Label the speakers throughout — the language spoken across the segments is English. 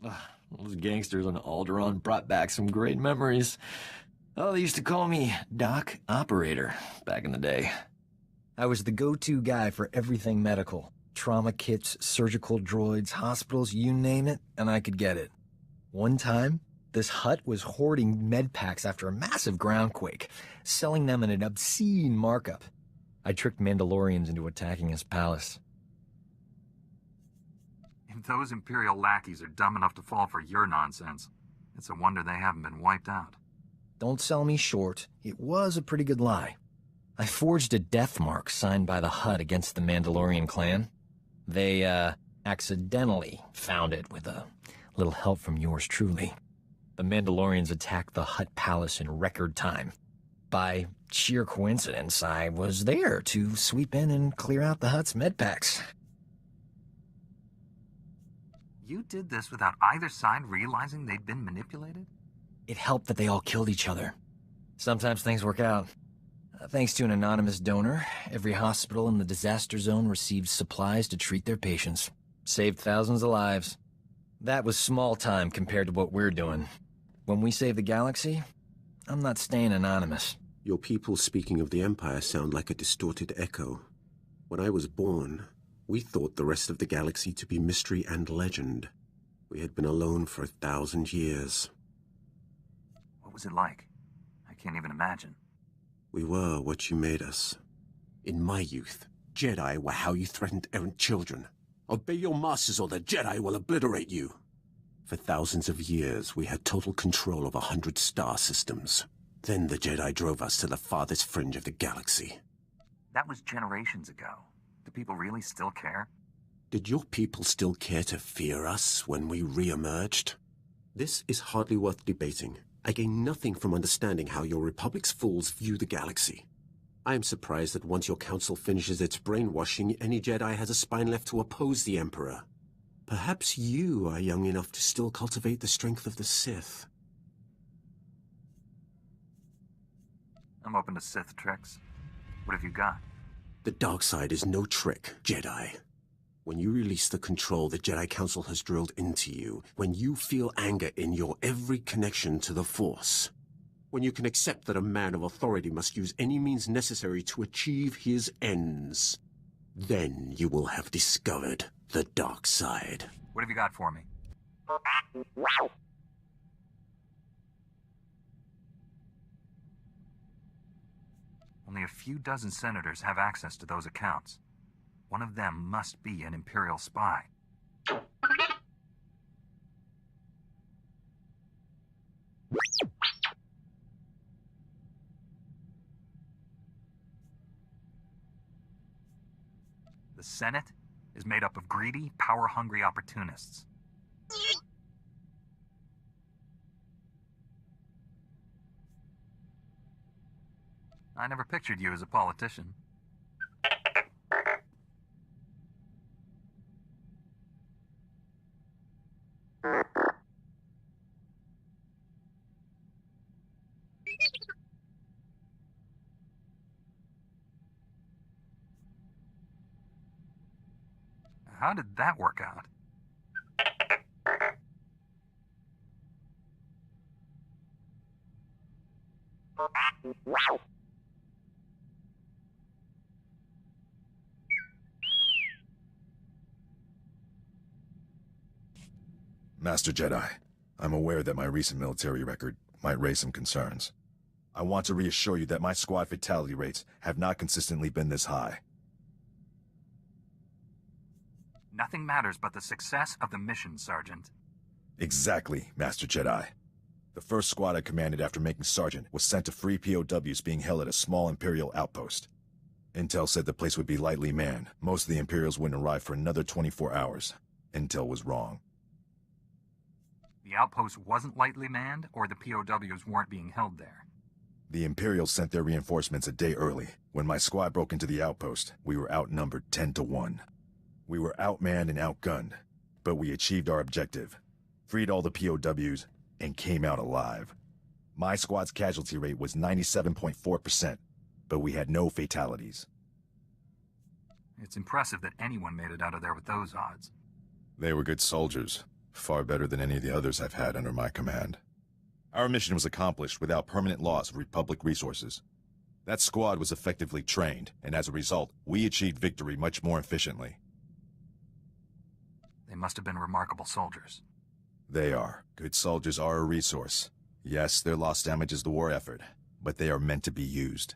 Speaker 1: Ugh, those gangsters on Alderaan brought back some great memories. Oh, they used to call me Doc Operator back in the day. I was the go-to guy for everything medical. Trauma kits, surgical droids, hospitals, you name it, and I could get it. One time, this hut was hoarding med packs after a massive groundquake, selling them at an obscene markup. I tricked Mandalorians into attacking his palace.
Speaker 2: If those Imperial lackeys are dumb enough to fall for your nonsense, it's a wonder they haven't been wiped out.
Speaker 1: Don't sell me short. It was a pretty good lie. I forged a death mark signed by the Hutt against the Mandalorian clan. They, accidentally found it with a little help from yours truly. The Mandalorians attacked the Hutt palace in record time. By sheer coincidence, I was there to sweep in and clear out the Hutt's medpacks.
Speaker 2: You did this without either side realizing they'd been manipulated?
Speaker 1: It helped that they all killed each other. Sometimes things work out. Thanks to an anonymous donor, every hospital in the disaster zone received supplies to treat their patients. Saved thousands of lives. That was small time compared to what we're doing. When we save the galaxy, I'm not staying anonymous.
Speaker 3: Your people speaking of the Empire sound like a distorted echo. When I was born, we thought the rest of the galaxy to be mystery and legend. We had been alone for 1,000 years.
Speaker 2: What was it like? I can't even imagine.
Speaker 3: We were what you made us. In my youth, Jedi were how you threatened errant children. Obey your masters or the Jedi will obliterate you. For thousands of years, we had total control of 100 star systems. Then the Jedi drove us to the farthest fringe of the galaxy.
Speaker 2: That was generations ago. Do people really still care?
Speaker 3: Did your people still care to fear us when we re-emerged? This is hardly worth debating. I gain nothing from understanding how your Republic's fools view the galaxy. I am surprised that once your council finishes its brainwashing, any Jedi has a spine left to oppose the Emperor. Perhaps you are young enough to still cultivate the strength of the Sith.
Speaker 2: I'm open to Sith tricks. What have you got?
Speaker 3: The dark side is no trick, Jedi. When you release the control the Jedi Council has drilled into you, when you feel anger in your every connection to the Force, when you can accept that a man of authority must use any means necessary to achieve his ends, then you will have discovered the dark side.
Speaker 2: What have you got for me? Only a few dozen senators have access to those accounts. One of them must be an Imperial spy. The Senate is made up of greedy, power-hungry opportunists. I never pictured you as a politician. How did that work out?
Speaker 4: Master Jedi, I'm aware that my recent military record might raise some concerns. I want to reassure you that my squad fatality rates have not consistently been this high.
Speaker 2: Nothing matters but the success of the mission, Sergeant.
Speaker 4: Exactly, Master Jedi. The first squad I commanded after making Sergeant was sent to free POWs being held at a small Imperial outpost. Intel said the place would be lightly manned. Most of the Imperials wouldn't arrive for another 24 hours. Intel was wrong.
Speaker 2: The outpost wasn't lightly manned, or the POWs weren't being held there?
Speaker 4: The Imperials sent their reinforcements a day early. When my squad broke into the outpost, we were outnumbered 10 to 1. We were outmanned and outgunned, but we achieved our objective, freed all the POWs, and came out alive. My squad's casualty rate was 97.4%, but we had no fatalities.
Speaker 2: It's impressive that anyone made it out of there with those odds.
Speaker 4: They were good soldiers, Far better than any of the others I've had under my command. Our mission was accomplished without permanent loss of Republic resources. That squad was effectively trained, and as a result, we achieved victory much more efficiently.
Speaker 2: They must have been remarkable soldiers.
Speaker 4: They are. Good soldiers are a resource. Yes, their loss damages the war effort, but they are meant to be used.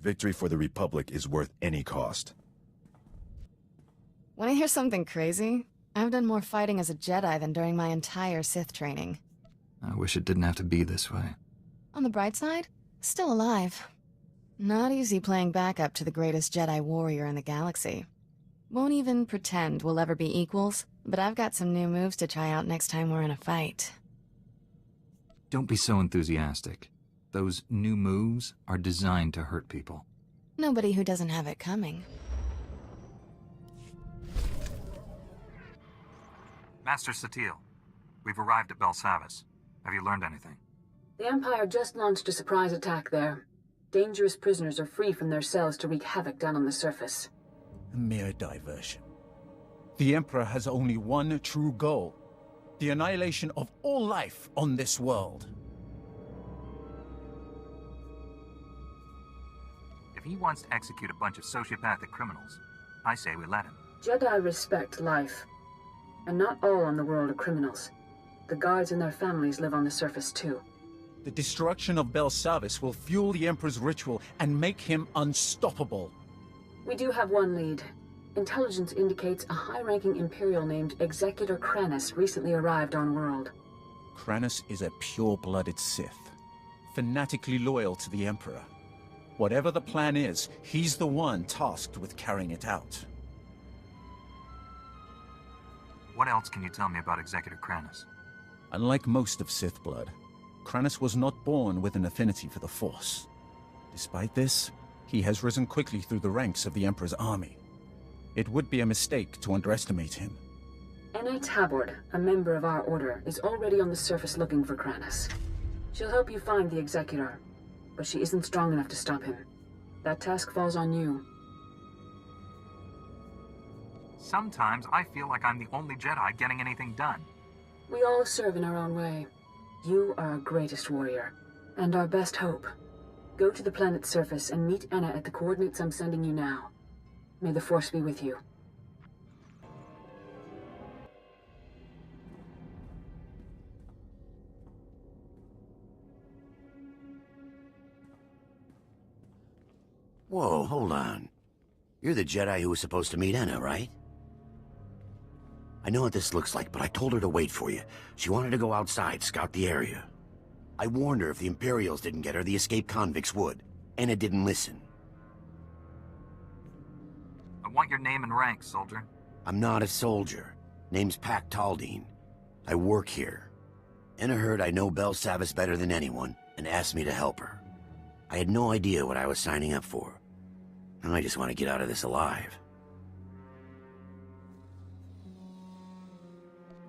Speaker 4: Victory for the Republic is worth any cost.
Speaker 5: Want to hear something crazy? I've done more fighting as a Jedi than during my entire Sith training.
Speaker 2: I wish it didn't have to be this way.
Speaker 5: On the bright side, still alive. Not easy playing backup to the greatest Jedi warrior in the galaxy. Won't even pretend we'll ever be equals, but I've got some new moves to try out next time we're in a fight.
Speaker 2: Don't be so enthusiastic. Those new moves are designed to hurt people.
Speaker 5: Nobody who doesn't have it coming.
Speaker 2: Master Satele, we've arrived at Belsavis. Have you learned anything?
Speaker 6: The Empire just launched a surprise attack there. Dangerous prisoners are free from their cells to wreak havoc down on the surface.
Speaker 7: A mere diversion. The Emperor has only one true goal: the annihilation of all life on this world.
Speaker 2: If he wants to execute a bunch of sociopathic criminals, I say we let him.
Speaker 6: Jedi respect life. And not all on the world are criminals. The guards and their families live on the surface too.
Speaker 7: The destruction of Belsavis will fuel the Emperor's ritual and make him unstoppable.
Speaker 6: We do have one lead. Intelligence indicates a high-ranking Imperial named Executor Kranus recently arrived on world.
Speaker 7: Kranus is a pure-blooded Sith, fanatically loyal to the Emperor. Whatever the plan is, he's the one tasked with carrying it out.
Speaker 2: What else can you tell me about Executor Kranus?
Speaker 7: Unlike most of Sith blood, Kranus was not born with an affinity for the Force. Despite this, he has risen quickly through the ranks of the Emperor's army. It would be a mistake to underestimate him.
Speaker 6: Anna Tabord, a member of our order, is already on the surface looking for Kranus. She'll help you find the Executor, but she isn't strong enough to stop him. That task falls on you.
Speaker 2: Sometimes I feel like I'm the only Jedi getting anything done.
Speaker 6: We all serve in our own way. You are our greatest warrior, and our best hope. Go to the planet's surface and meet Anna at the coordinates I'm sending you now. May the Force be with you.
Speaker 8: Whoa, hold on. You're the Jedi who was supposed to meet Anna, right? I know what this looks like, but I told her to wait for you. She wanted to go outside, scout the area. I warned her if the Imperials didn't get her, the escaped convicts would. Anna didn't listen.
Speaker 2: I want your name and rank, soldier.
Speaker 8: I'm not a soldier. Name's Pac Taldine. I work here. Anna heard I know Belsavis better than anyone, and asked me to help her. I had no idea what I was signing up for. I just want to get out of this alive.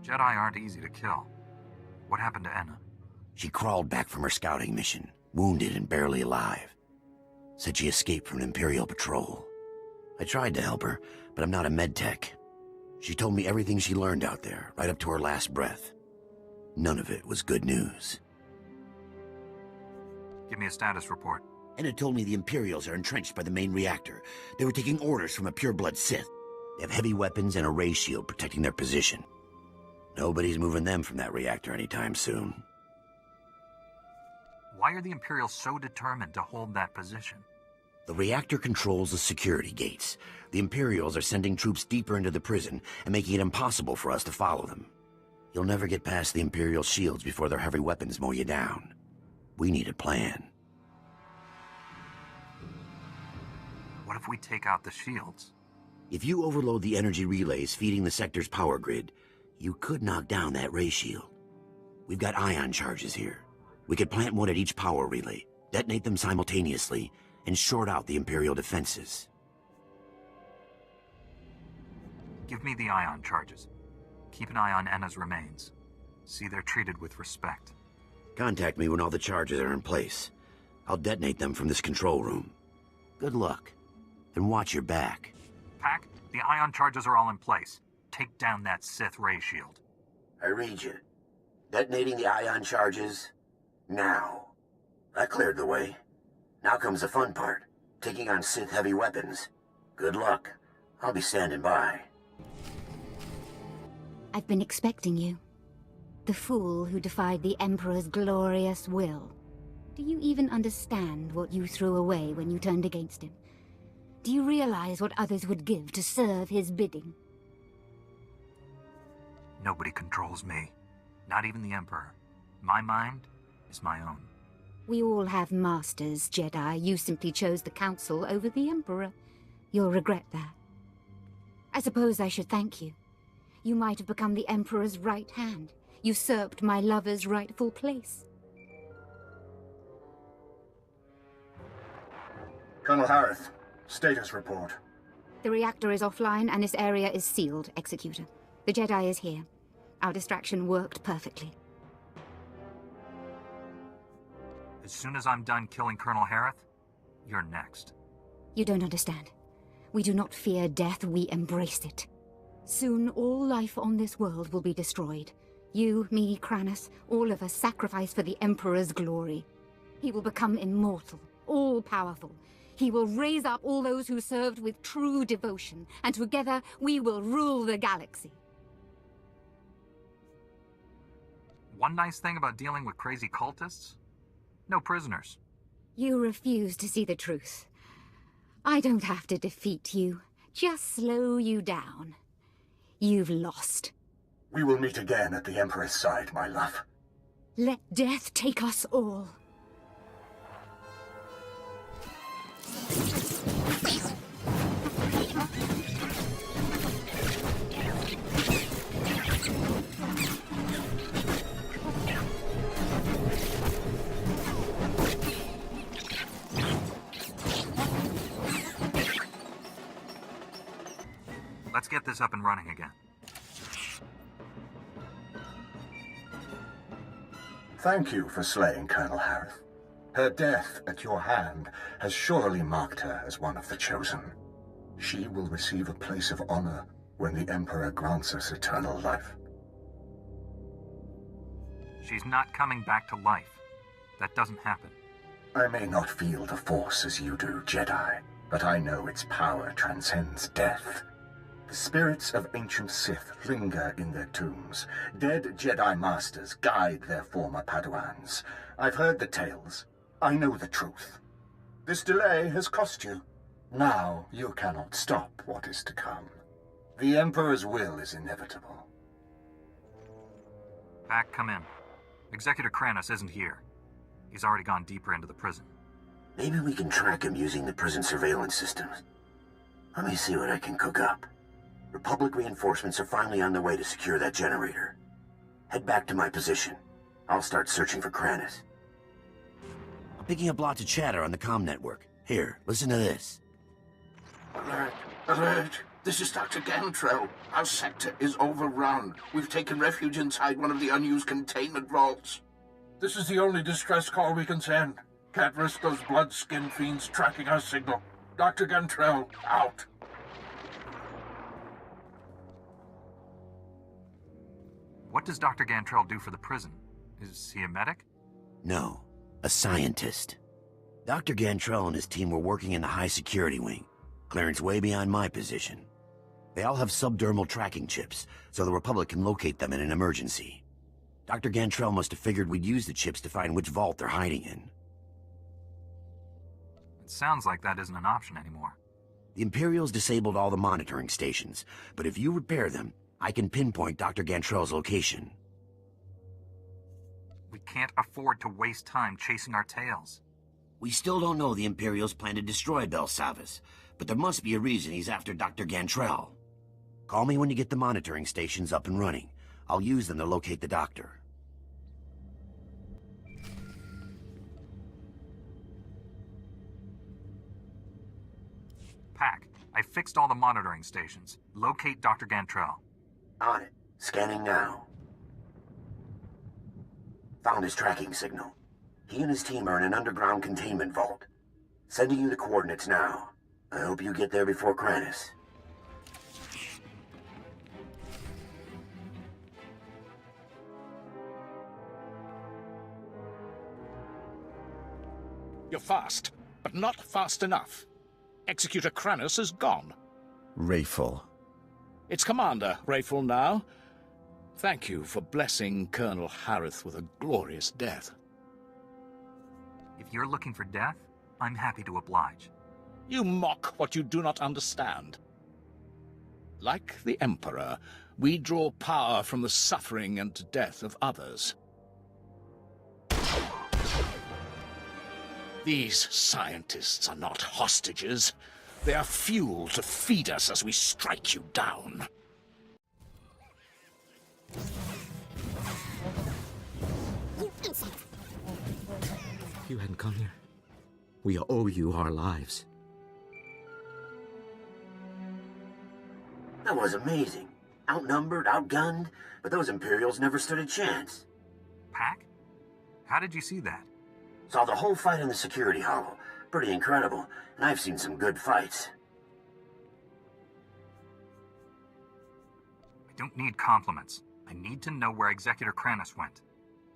Speaker 2: Jedi aren't easy to kill. What happened to Anna?
Speaker 8: She crawled back from her scouting mission, wounded and barely alive. Said she escaped from an Imperial patrol. I tried to help her, but I'm not a medtech. She told me everything she learned out there, right up to her last breath. None of it was good news.
Speaker 2: Give me a status report.
Speaker 8: Anna told me the Imperials are entrenched by the main reactor. They were taking orders from a pureblood Sith. They have heavy weapons and a ray shield protecting their position. Nobody's moving them from that reactor anytime soon.
Speaker 2: Why are the Imperials so determined to hold that position?
Speaker 8: The reactor controls the security gates. The Imperials are sending troops deeper into the prison and making it impossible for us to follow them. You'll never get past the Imperial shields before their heavy weapons mow you down. We need a plan.
Speaker 2: What if we take out the shields?
Speaker 8: If you overload the energy relays feeding the sector's power grid, you could knock down that ray shield. We've got ion charges here. We could plant one at each power relay, detonate them simultaneously, and short out the Imperial defenses.
Speaker 2: Give me the ion charges. Keep an eye on Anna's remains. See they're treated with respect.
Speaker 8: Contact me when all the charges are in place. I'll detonate them from this control room. Good luck. And watch your back.
Speaker 2: Pac, the ion charges are all in place. Take down that Sith ray shield.
Speaker 8: I read you. Detonating the ion charges now. I cleared the way. Now comes the fun part. Taking on Sith heavy weapons. Good luck. I'll be standing by.
Speaker 9: I've been expecting you. The fool who defied the Emperor's glorious will. Do you even understand what you threw away when you turned against him? Do you realize what others would give to serve his bidding?
Speaker 2: Nobody controls me. Not even the Emperor. My mind is my own.
Speaker 9: We all have masters, Jedi. You simply chose the Council over the Emperor. You'll regret that. I suppose I should thank you. You might have become the Emperor's right hand, usurped my lover's rightful place.
Speaker 10: Colonel Harith, status report.
Speaker 9: The reactor is offline and this area is sealed, Executor. The Jedi is here. Our distraction worked perfectly.
Speaker 2: As soon as I'm done killing Colonel Harith, you're next.
Speaker 9: You don't understand. We do not fear death, we embrace it. Soon all life on this world will be destroyed. You, me, Kranis, all of us sacrificed for the Emperor's glory. He will become immortal, all-powerful. He will raise up all those who served with true devotion, and together we will rule the galaxy.
Speaker 2: One nice thing about dealing with crazy cultists? No prisoners.
Speaker 9: You refuse to see the truth. I don't have to defeat you, just slow you down. You've lost.
Speaker 10: We will meet again at the Emperor's side, my love.
Speaker 9: Let death take us all.
Speaker 2: Let's get this up and running again.
Speaker 10: Thank you for slaying Colonel Harith. Her death at your hand has surely marked her as one of the chosen. She will receive a place of honor when the Emperor grants us eternal life.
Speaker 2: She's not coming back to life. That doesn't happen.
Speaker 10: I may not feel the Force as you do, Jedi, but I know its power transcends death. The spirits of ancient Sith linger in their tombs. Dead Jedi Masters guide their former Padawans. I've heard the tales. I know the truth. This delay has cost you. Now you cannot stop what is to come. The Emperor's will is inevitable.
Speaker 2: Pack, come in. Executor Kranis isn't here. He's already gone deeper into the prison.
Speaker 8: Maybe we can track him using the prison surveillance systems. Let me see what I can cook up. Republic reinforcements are finally on their way to secure that generator. Head back to my position. I'll start searching for Kranis. I'm picking up lots of chatter on the comm network. Here, listen to this.
Speaker 11: Alert! Alert! This is Dr. Gantrell. Our sector is overrun. We've taken refuge inside one of the unused containment vaults. This is the only distress call we can send. Can't risk those blood-skin fiends tracking our signal. Dr. Gantrell, out.
Speaker 2: What does Dr. Gantrell do for the prison? Is he a medic?
Speaker 8: No, a scientist. Dr. Gantrell and his team were working in the high-security wing. Clearance way beyond my position. They all have subdermal tracking chips, so the Republic can locate them in an emergency. Dr. Gantrell must have figured we'd use the chips to find which vault they're hiding in.
Speaker 2: It sounds like that isn't an option anymore.
Speaker 8: The Imperials disabled all the monitoring stations, but if you repair them, I can pinpoint Dr. Gantrell's location.
Speaker 2: We can't afford to waste time chasing our tails.
Speaker 8: We still don't know the Imperials plan to destroy Belsavis, but there must be a reason he's after Dr. Gantrell. Call me when you get the monitoring stations up and running. I'll use them to locate the doctor.
Speaker 2: Pack, I fixed all the monitoring stations. Locate Dr. Gantrell.
Speaker 8: On it. Scanning now. Found his tracking signal. He and his team are in an underground containment vault. Sending you the coordinates now. I hope you get there before Kranis.
Speaker 11: You're fast, but not fast enough. Executor Kranus is gone.
Speaker 7: Rayful.
Speaker 11: It's Commander Rayful now. Thank you for blessing Colonel Harith with a glorious death.
Speaker 2: If you're looking for death, I'm happy to oblige.
Speaker 11: You mock what you do not understand. Like the Emperor, we draw power from the suffering and death of others. These scientists are not hostages. They are fuel to feed us as we strike you down.
Speaker 3: You hadn't come here. We owe you our lives.
Speaker 8: That was amazing. Outnumbered, outgunned, but those Imperials never stood a chance.
Speaker 2: Pack? How did you see that?
Speaker 8: Saw the whole fight in the security hollow. Pretty incredible, and I've seen some good fights.
Speaker 2: I don't need compliments. I need to know where Executor Kranus went.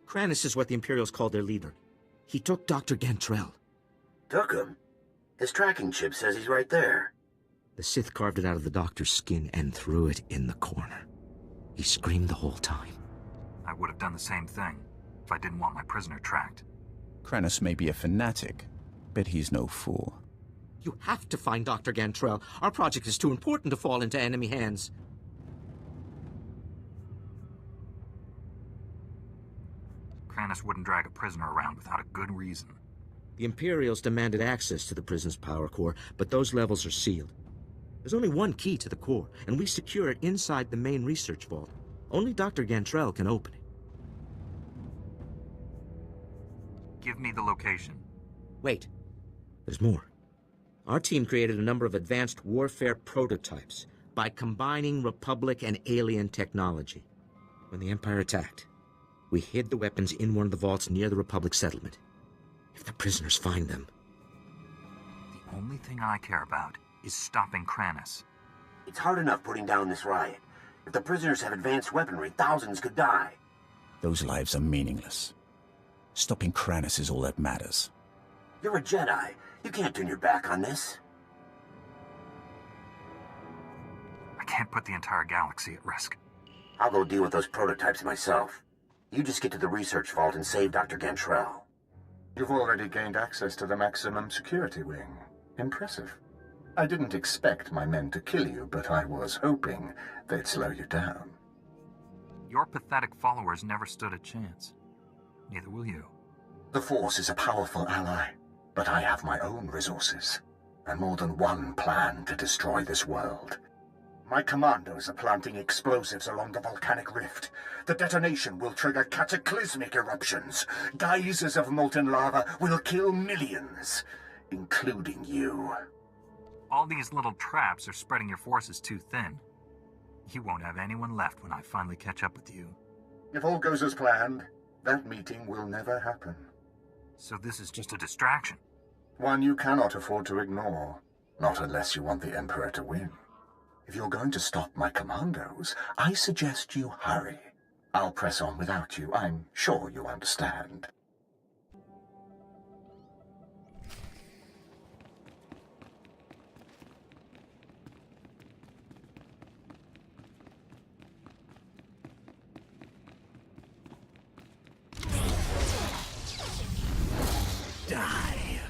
Speaker 3: Kranus is what the Imperials call their leader. He took Dr. Gantrell.
Speaker 8: Took him? His tracking chip says he's right there.
Speaker 3: The Sith carved it out of the doctor's skin and threw it in the corner. He screamed the whole time.
Speaker 2: I would have done the same thing if I didn't want my prisoner tracked.
Speaker 7: Kranus may be a fanatic, but he's no fool.
Speaker 3: You have to find Dr. Gantrell. Our project is too important to fall into enemy hands.
Speaker 2: Kranus wouldn't drag a prisoner around without a good reason.
Speaker 3: The Imperials demanded access to the prison's power core, but those levels are sealed. There's only one key to the core, and we secure it inside the main research vault. Only Dr. Gantrell can open it.
Speaker 2: Give me the location.
Speaker 3: Wait. There's more. Our team created a number of advanced warfare prototypes by combining Republic and alien technology. When the Empire attacked, we hid the weapons in one of the vaults near the Republic settlement. If the prisoners find them...
Speaker 2: The only thing I care about is stopping Kranus.
Speaker 8: It's hard enough putting down this riot. If the prisoners have advanced weaponry, thousands could die.
Speaker 7: Those lives are meaningless. Stopping Kranus is all that matters.
Speaker 8: You're a Jedi. You can't turn your back on this.
Speaker 2: I can't put the entire galaxy at risk.
Speaker 8: I'll go deal with those prototypes myself. You just get to the research vault and save Dr. Gantrell.
Speaker 10: You've already gained access to the maximum security wing. Impressive. I didn't expect my men to kill you, but I was hoping they'd slow you down.
Speaker 2: Your pathetic followers never stood a chance. Neither will you.
Speaker 10: The Force is a powerful ally, but I have my own resources, and more than one plan to destroy this world. My commandos are planting explosives along the volcanic rift. The detonation will trigger cataclysmic eruptions. Geysers of molten lava will kill millions, including you.
Speaker 2: All these little traps are spreading your forces too thin. You won't have anyone left when I finally catch up with you.
Speaker 10: If all goes as planned, that meeting will never happen.
Speaker 2: So this is just a distraction?
Speaker 10: One you cannot afford to ignore, not unless you want the Emperor to win. If you're going to stop my commandos, I suggest you hurry. I'll press on without you. I'm sure you understand.
Speaker 3: Die.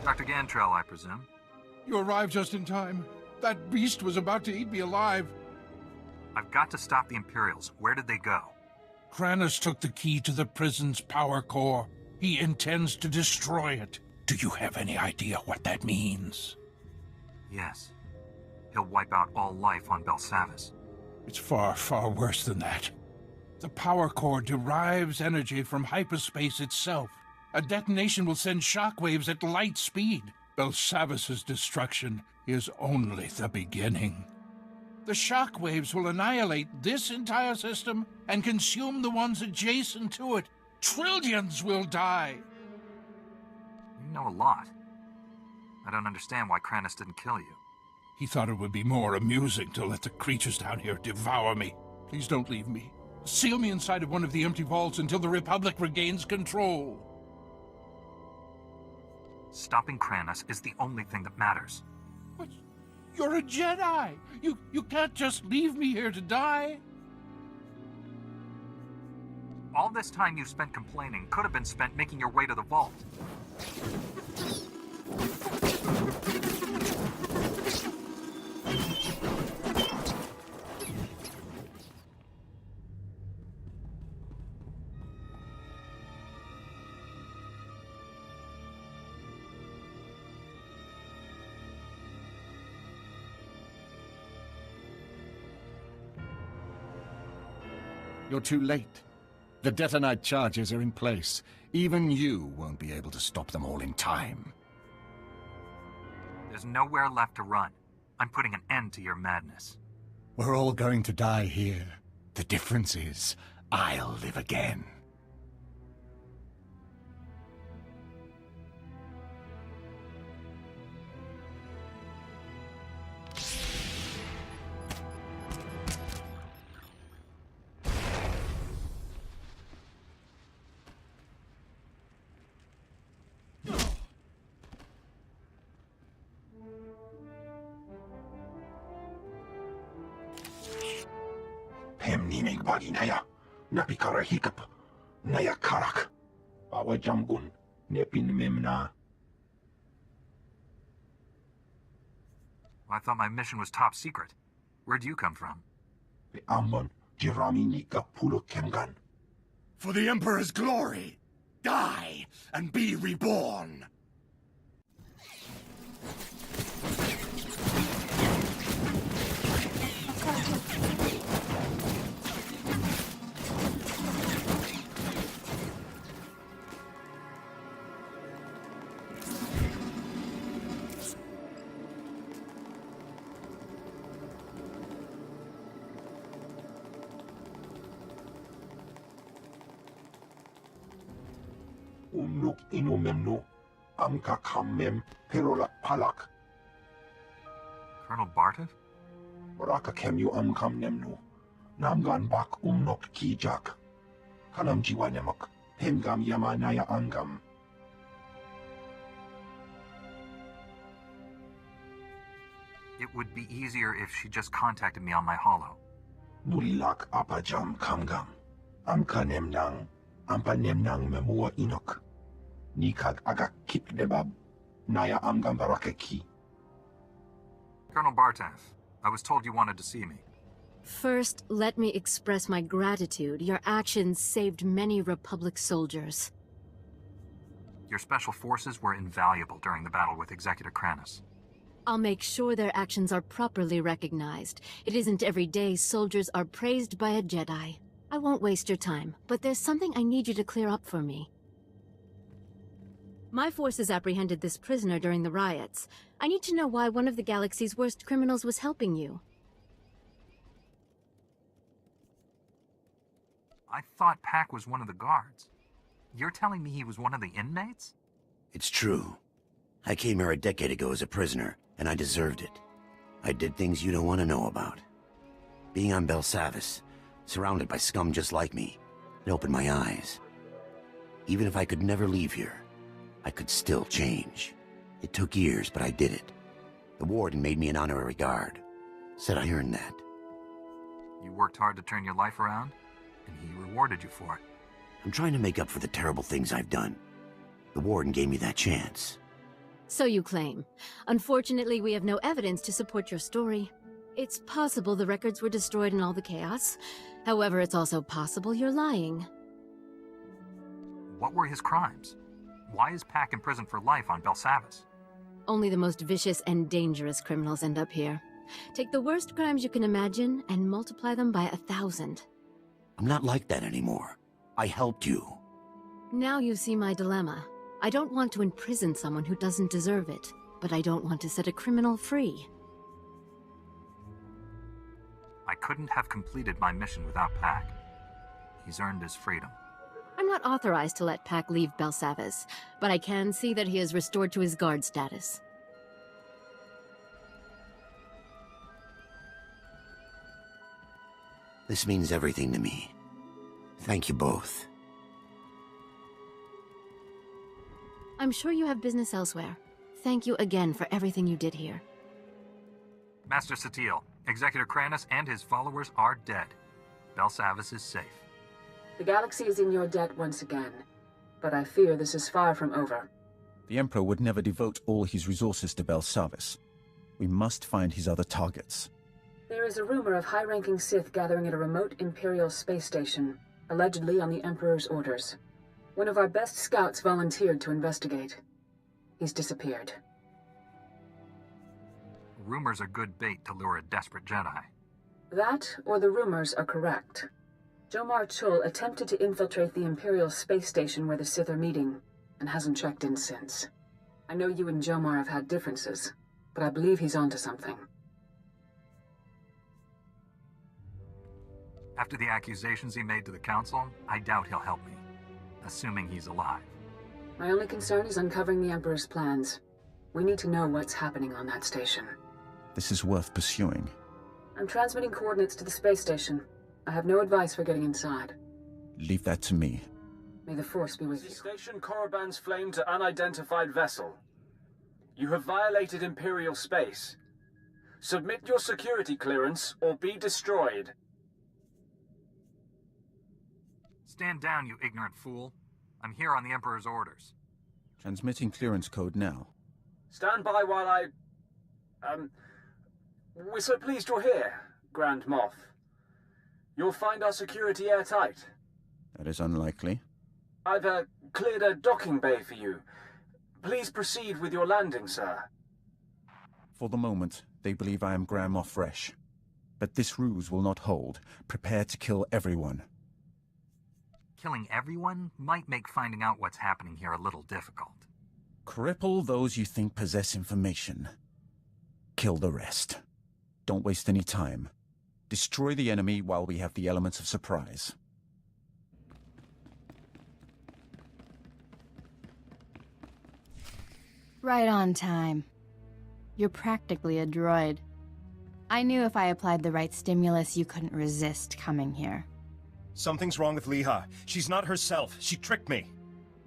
Speaker 2: Dr. Gantrell, I presume?
Speaker 11: You arrived just in time. That beast was about to eat me alive.
Speaker 2: I've got to stop the Imperials. Where did they go?
Speaker 11: Kranus took the key to the prison's power core. He intends to destroy it. Do you have any idea what that means?
Speaker 2: Yes. He'll wipe out all life on Belsavis.
Speaker 11: It's far, far worse than that. The power core derives energy from hyperspace itself, A detonation will send shockwaves at light speed. Belsavis's destruction is only the beginning. The shockwaves will annihilate this entire system and consume the ones adjacent to it. Trillions will die.
Speaker 2: You know a lot. I don't understand why Knigth didn't kill you.
Speaker 11: He thought it would be more amusing to let the creatures down here devour me. Please don't leave me. Seal me inside of one of the empty vaults until the Republic regains control.
Speaker 2: Stopping Knigth is the only thing that matters.
Speaker 11: But you're a Jedi! You can't just leave me here to die!
Speaker 2: All this time you spent complaining could have been spent making your way to the vault.
Speaker 12: You're too late. The detonite charges are in place. Even you won't be able to stop them all in time.
Speaker 2: There's nowhere left to run. I'm putting an end to your madness.
Speaker 12: We're all going to die here. The difference is, I'll live again.
Speaker 10: Hemninig baginaya, napikara hikap, naya karak, bawa jambun, nepin memna.
Speaker 2: I thought my mission was top secret. Where'd you come from?
Speaker 10: Ambon, jirami nika pulo kengan.
Speaker 12: For the Emperor's glory, die and be reborn!
Speaker 10: Unuk inumemnu, amka kammem, perolak palak.
Speaker 2: Colonel Bartov?
Speaker 10: Baraka kemyu amkam nemnu, namgan bak umnok kijak. Kanam jiwanemak, hemgam yamanaya angam.
Speaker 2: It would be easier if she just contacted me on my holo.
Speaker 10: Nulilak apajam kamgam. Amka nemnang, ampa nemnang memua inok. Nikag agak kip debab, naya amgam barakeki.
Speaker 2: Colonel Bartov, I was told you wanted to see me.
Speaker 13: First, let me express my gratitude. Your actions saved many Republic soldiers.
Speaker 2: Your special forces were invaluable during the battle with Executor Knigth.
Speaker 13: I'll make sure their actions are properly recognized. It isn't every day soldiers are praised by a Jedi. I won't waste your time, but there's something I need you to clear up for me. My forces apprehended this prisoner during the riots. I need to know why one of the galaxy's worst criminals was helping you.
Speaker 2: I thought Pack was one of the guards. You're telling me he was one of the inmates?
Speaker 8: It's true. I came here a decade ago as a prisoner, and I deserved it. I did things you don't want to know about. Being on Belsavis, surrounded by scum just like me, it opened my eyes. Even if I could never leave here, I could still change. It took years, but I did it. The warden made me an honorary guard. Said I earned that.
Speaker 2: You worked hard to turn your life around, and he rewarded you for it.
Speaker 8: I'm trying to make up for the terrible things I've done. The warden gave me that chance.
Speaker 13: So you claim. Unfortunately, we have no evidence to support your story. It's possible the records were destroyed in all the chaos. However, it's also possible you're lying.
Speaker 2: What were his crimes? Why is Pack in prison for life on Belsavis?
Speaker 13: Only the most vicious and dangerous criminals end up here. Take the worst crimes you can imagine and multiply them by 1,000.
Speaker 8: I'm not like that anymore. I helped you.
Speaker 13: Now you see my dilemma. I don't want to imprison someone who doesn't deserve it, but I don't want to set a criminal free.
Speaker 2: I couldn't have completed my mission without Pac. He's earned his freedom.
Speaker 13: I'm not authorized to let Pac leave Belsavis, but I can see that he is restored to his guard status.
Speaker 8: This means everything to me. Thank you both.
Speaker 13: I'm sure you have business elsewhere. Thank you again for everything you did here.
Speaker 2: Master SWTOR, Executor Kranus and his followers are dead. Belsavis is safe.
Speaker 6: The galaxy is in your debt once again, but I fear this is far from over.
Speaker 7: The Emperor would never devote all his resources to Belsavis. We must find his other targets.
Speaker 6: There is a rumor of high-ranking Sith gathering at a remote Imperial space station, allegedly on the Emperor's orders. One of our best scouts volunteered to investigate. He's disappeared.
Speaker 2: Rumors are good bait to lure a desperate Jedi.
Speaker 6: That, or the rumors are correct. Jomar Chul attempted to infiltrate the Imperial space station where the Sith are meeting, and hasn't checked in since. I know you and Jomar have had differences, but I believe he's onto something.
Speaker 2: After the accusations he made to the Council, I doubt he'll help me. Assuming he's alive.
Speaker 6: My only concern is uncovering the Emperor's plans. We need to know what's happening on that station.
Speaker 7: This is worth pursuing.
Speaker 6: I'm transmitting coordinates to the space station. I have no advice for getting inside.
Speaker 7: Leave that to me.
Speaker 6: May the Force be with you.
Speaker 14: Station Korriban's flame to unidentified vessel. You have violated Imperial space. Submit your security clearance or be destroyed.
Speaker 2: Stand down, you ignorant fool. I'm here on the Emperor's orders.
Speaker 7: Transmitting clearance code now.
Speaker 14: Stand by while I... We're so pleased you're here, Grand Moff. You'll find our security airtight.
Speaker 7: That is unlikely.
Speaker 14: I've cleared a docking bay for you. Please proceed with your landing, sir.
Speaker 7: For the moment, they believe I am Grand Moff Resh. But this ruse will not hold. Prepare to kill everyone.
Speaker 2: Killing everyone might make finding out what's happening here a little difficult.
Speaker 7: Cripple those you think possess information. Kill the rest. Don't waste any time. Destroy the enemy while we have the elements of surprise.
Speaker 15: Right on time. You're practically a droid. I knew if I applied the right stimulus, you couldn't resist coming here.
Speaker 16: Something's wrong with Leha. She's not herself. She tricked me.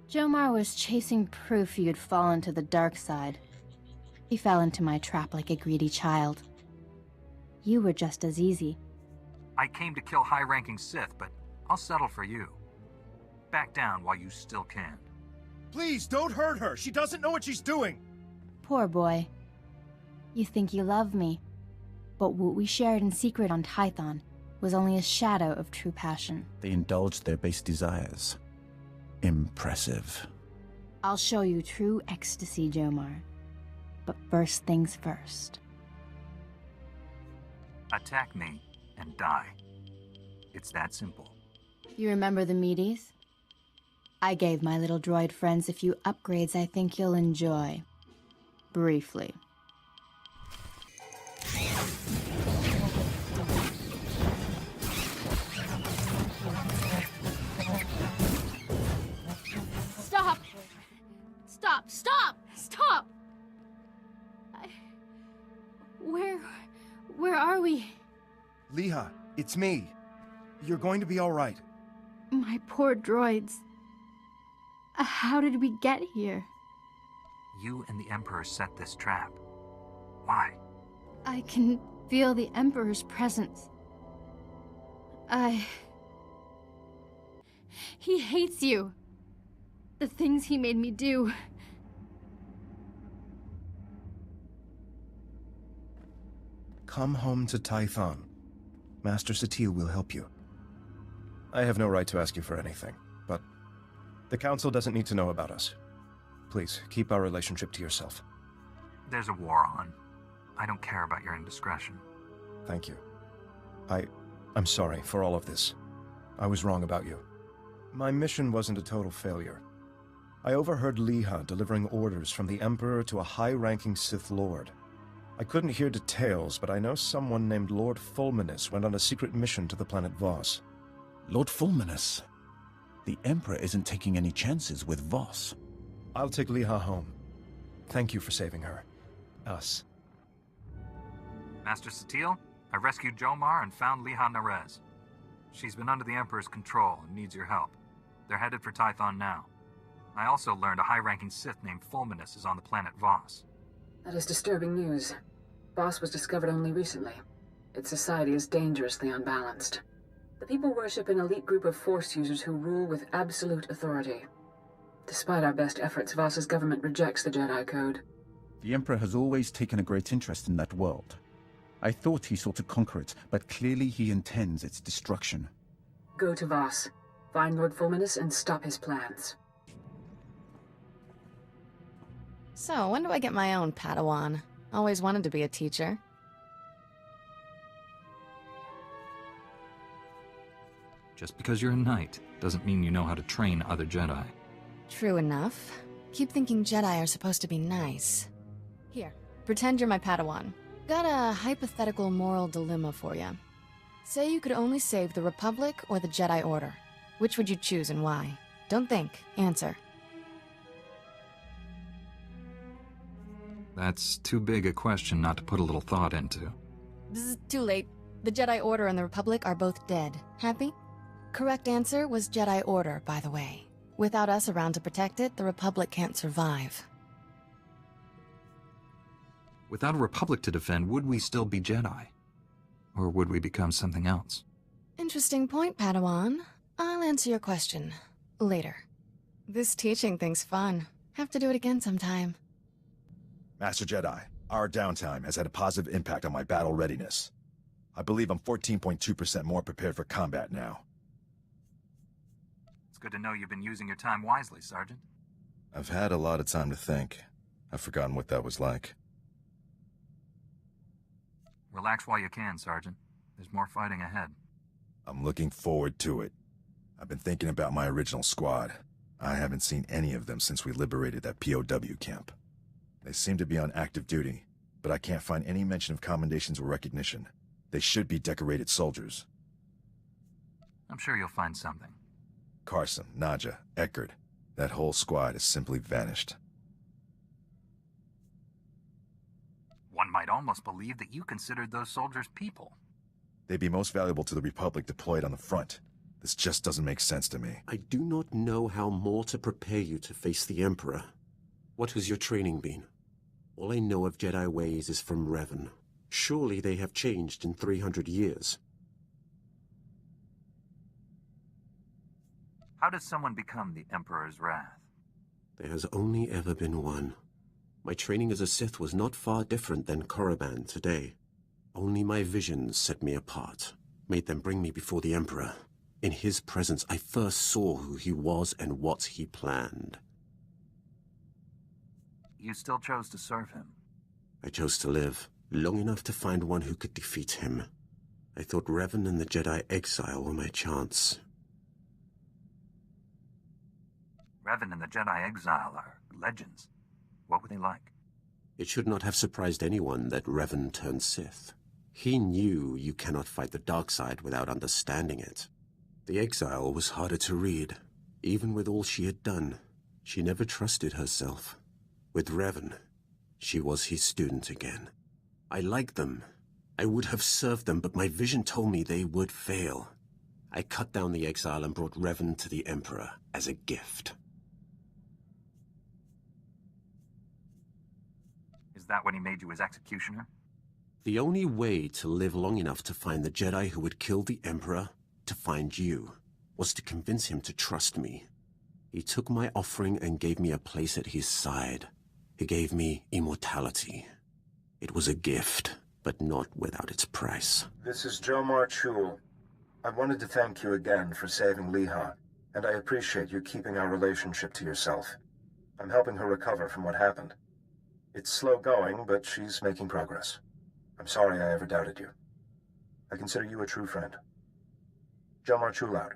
Speaker 15: Jomar was chasing proof you'd fallen to the dark side. He fell into my trap like a greedy child. You were just as easy.
Speaker 2: I came to kill high-ranking Sith, but I'll settle for you. Back down while you still can.
Speaker 16: Please, don't hurt her. She doesn't know what she's doing.
Speaker 15: Poor boy. You think you love me, but what we shared in secret on Tython was only a shadow of true passion.
Speaker 7: They indulged their base desires. Impressive.
Speaker 15: I'll show you true ecstasy, Jomar. But first things first.
Speaker 2: Attack me and die. It's that simple.
Speaker 15: You remember the meaties? I gave my little droid friends a few upgrades I think you'll enjoy. Briefly.
Speaker 13: Stop! Stop! Stop! Stop! Where are we?
Speaker 16: Leha, it's me. You're going to be all right.
Speaker 15: My poor droids. How did we get here?
Speaker 2: You and the Emperor set this trap. Why?
Speaker 15: I can feel the Emperor's presence. He hates you. The things he made me do.
Speaker 16: Come home to Tython. Master SWTOR will help you. I have no right to ask you for anything, but the Council doesn't need to know about us. Please, keep our relationship to yourself.
Speaker 2: There's a war on. I don't care about your indiscretion.
Speaker 16: Thank you. I'm sorry for all of this. I was wrong about you. My mission wasn't a total failure. I overheard Liha delivering orders from the Emperor to a high-ranking Sith Lord. I couldn't hear details, but I know someone named Lord Fulminus went on a secret mission to the planet Voss.
Speaker 7: Lord Fulminus? The Emperor isn't taking any chances with Voss.
Speaker 16: I'll take Liha home. Thank you for saving her. Us.
Speaker 2: Master Satil, I rescued Jomar and found Liha Nerez. She's been under the Emperor's control and needs your help. They're headed for Tython now. I also learned a high-ranking Sith named Fulminus is on the planet Voss.
Speaker 6: That is disturbing news. Voss was discovered only recently. Its society is dangerously unbalanced. The people worship an elite group of Force users who rule with absolute authority. Despite our best efforts, Voss's government rejects the Jedi Code.
Speaker 7: The Emperor has always taken a great interest in that world. I thought he sought to conquer it, but clearly he intends its destruction.
Speaker 6: Go to Voss, find Lord Fulminus, and stop his plans.
Speaker 5: So, when do I get my own Padawan? Always wanted to be a teacher.
Speaker 2: Just because you're a knight doesn't mean you know how to train other Jedi.
Speaker 5: True enough. Keep thinking Jedi are supposed to be nice. Here, pretend you're my Padawan. Got a hypothetical moral dilemma for you. Say you could only save the Republic or the Jedi Order. Which would you choose and why? Don't think. Answer.
Speaker 2: That's too big a question not to put a little thought into.
Speaker 5: Bzz, too late. The Jedi Order and the Republic are both dead. Happy? Correct answer was Jedi Order, by the way. Without us around to protect it, the Republic can't survive.
Speaker 2: Without a Republic to defend, would we still be Jedi? Or would we become something else?
Speaker 5: Interesting point, Padawan. I'll answer your question later. This teaching thing's fun. Have to do it again sometime.
Speaker 4: Master Jedi, our downtime has had a positive impact on my battle readiness. I believe I'm 14.2% more prepared for combat now.
Speaker 2: It's good to know you've been using your time wisely, Sergeant.
Speaker 4: I've had a lot of time to think. I've forgotten what that was like.
Speaker 2: Relax while you can, Sergeant. There's more fighting ahead.
Speaker 4: I'm looking forward to it. I've been thinking about my original squad. I haven't seen any of them since we liberated that POW camp. They seem to be on active duty, but I can't find any mention of commendations or recognition. They should be decorated soldiers.
Speaker 2: I'm sure you'll find something.
Speaker 4: Carson, Naja, Eckert, that whole squad has simply vanished.
Speaker 2: One might almost believe that you considered those soldiers people.
Speaker 4: They'd be most valuable to the Republic deployed on the front. This just doesn't make sense to me.
Speaker 3: I do not know how more to prepare you to face the Emperor. What has your training been? All I know of Jedi ways is from Revan. Surely they have changed in 300 years.
Speaker 2: How does someone become the Emperor's wrath?
Speaker 3: There has only ever been one. My training as a Sith was not far different than Korriban today. Only my visions set me apart, made them bring me before the Emperor. In his presence, I first saw who he was and what he planned.
Speaker 2: You still chose to serve him.
Speaker 3: I chose to live, long enough to find one who could defeat him. I thought Revan and the Jedi exile were my chance.
Speaker 2: Revan and the Jedi exile are legends. What were they like?
Speaker 3: It should not have surprised anyone that Revan turned Sith. He knew you cannot fight the dark side without understanding it. The exile was harder to read. Even with all she had done, she never trusted herself. With Revan, she was his student again. I liked them. I would have served them, but my vision told me they would fail. I cut down the exile and brought Revan to the Emperor as a gift.
Speaker 2: Is that when he made you his executioner?
Speaker 3: The only way to live long enough to find the Jedi who would kill the Emperor, to find you, was to convince him to trust me. He took my offering and gave me a place at his side. He gave me immortality. It was a gift, but not without its price.
Speaker 10: This is Jomar Chul. I wanted to thank you again for saving Liha, and I appreciate you keeping our relationship to yourself. I'm helping her recover from what happened. It's slow going, but she's making progress. I'm sorry I ever doubted you. I consider you a true friend. Jomar Chul out.